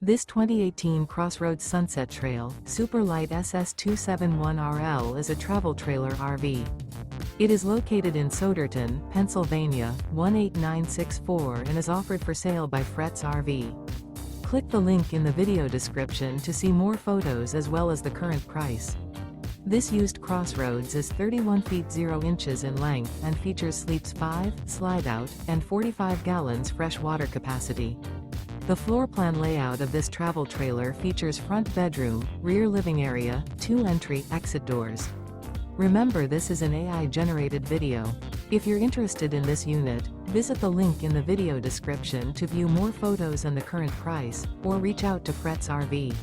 This 2018 CrossRoads Sunset Trail Super Lite SS271RL is a travel trailer RV. It is located in Souderton, Pennsylvania, 18964 and is offered for sale by Fretz RV. Click the link in the video description to see more photos as well as the current price. This used CrossRoads is 31 feet 0 inches in length and features sleeps 5, slide-out, and 45 gallons fresh water capacity. The floor plan layout of this travel trailer features front bedroom, rear living area, 2 entry/exit doors. Remember, this is an AI-generated video. If you're interested in this unit, visit the link in the video description to view more photos and the current price, or reach out to Fretz RV.